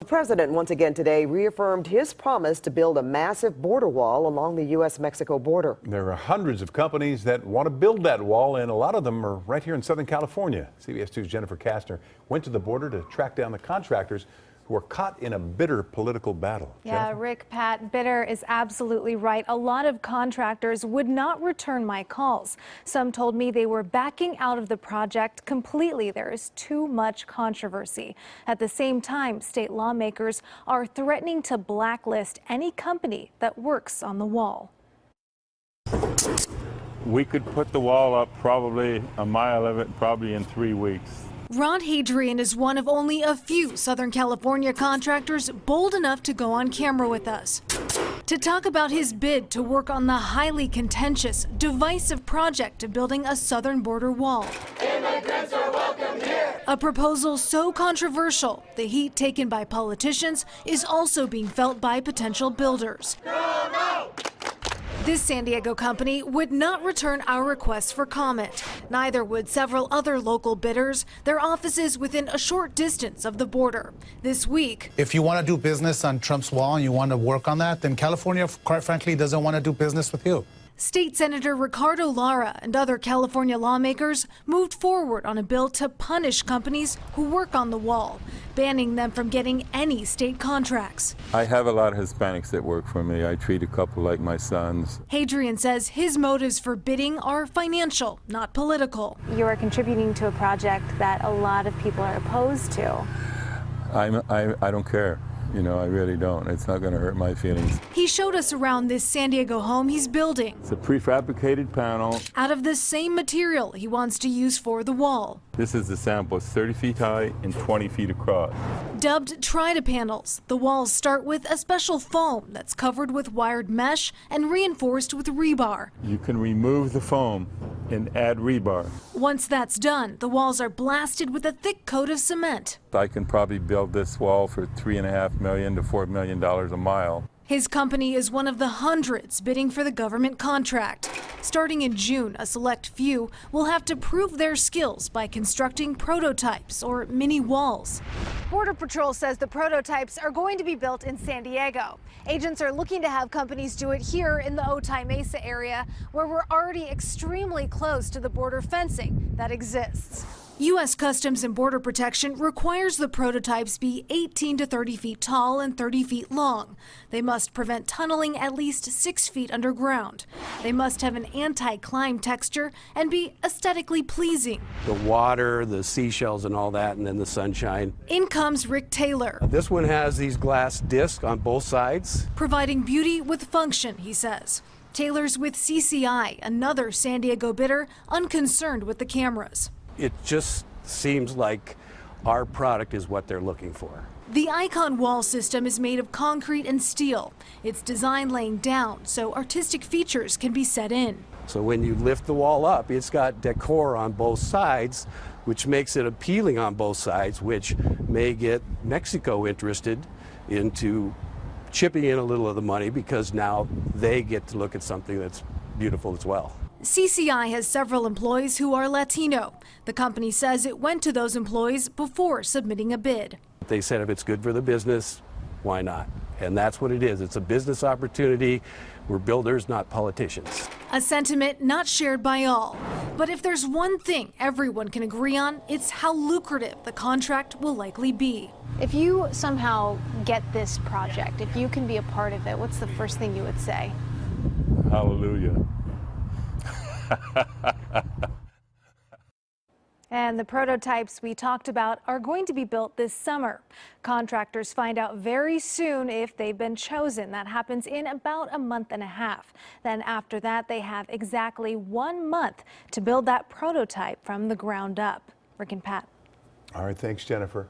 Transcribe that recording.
president once again today reaffirmed his promise to build a massive border wall along the U.S.-Mexico border. There are hundreds of companies that want to build that wall, and a lot of them are right here in Southern California. CBS 2's Jennifer Kastner went to the border to track down the contractors who are caught in a bitter political battle. Yeah, Jennifer? Rick, Pat, bitter is absolutely right. A lot of contractors would not return my calls. Some told me they were backing out of the project completely. There is too much controversy. At the same time, state lawmakers are threatening to blacklist any company that works on the wall. We could put the wall up, probably a mile of it, probably in 3 weeks. Ron Hadrian is one of only a few Southern California contractors bold enough to go on camera with us to talk about his bid to work on the highly contentious, divisive project of building a southern border wall. Immigrants are welcome here. A proposal so controversial, the heat taken by politicians is also being felt by potential builders. This San Diego company would not return our requests for comment. Neither would several other local bidders. Their offices within a short distance of the border. This week, if you want to do business on Trump's wall and you want to work on that, then California, quite frankly, doesn't want to do business with you. State Senator Ricardo Lara and other California lawmakers moved forward on a bill to punish companies who work on the wall, banning them from getting any state contracts. I have a lot of Hispanics that work for me. I treat a couple like my sons. Hadrian says his motives for bidding are financial, not political. You are contributing to a project that a lot of people are opposed to. I don't care. You know, I really don't. It's not going to hurt my feelings. He showed us around this San Diego home he's building. It's a prefabricated panel. Out of the same material he wants to use for the wall. This is the sample. It's 30 feet high and 20 feet across. Dubbed Try-to-panels, the walls start with a special foam that's covered with wired mesh and reinforced with rebar. You can remove the foam and add rebar. Once that's done, the walls are blasted with a thick coat of cement. I can probably build this wall for $3.5 million to $4 million a mile. His company is one of the hundreds bidding for the government contract. Starting in June, a select few will have to prove their skills by constructing prototypes or mini walls. Border Patrol says the prototypes are going to be built in San Diego. Agents are looking to have companies do it here in the Otay Mesa area, where we're already extremely close to the border fencing that exists. U.S. Customs and Border Protection requires the prototypes be 18 to 30 feet tall and 30 feet long. They must prevent tunneling at least 6 feet underground. They must have an anti-climb texture and be aesthetically pleasing. The water, the seashells and all that, and then the sunshine. In comes Rick Taylor. This one has these glass discs on both sides. Providing beauty with function, he says. Taylor's with CCI, another San Diego bidder, unconcerned with the cameras. It just seems like our product is what they're looking for. The Icon wall system is made of concrete and steel. It's designed laying down so artistic features can be set in. So when you lift the wall up, it's got decor on both sides, which makes it appealing on both sides, which may get Mexico interested into chipping in a little of the money because now they get to look at something that's beautiful as well. CCI has several employees who are Latino. The company says it went to those employees before submitting a bid. They said if it's good for the business, why not? And that's what it is. It's a business opportunity. We're builders, not politicians. A sentiment not shared by all. But if there's one thing everyone can agree on, it's how lucrative the contract will likely be. If you somehow get this project, if you can be a part of it, what's the first thing you would say? Hallelujah. And the prototypes we talked about are going to be built this summer. Contractors find out very soon if they've been chosen. That happens in about a month and a half. Then after that, they have exactly 1 month to build that prototype from the ground up. Rick and Pat. All right, thanks, Jennifer.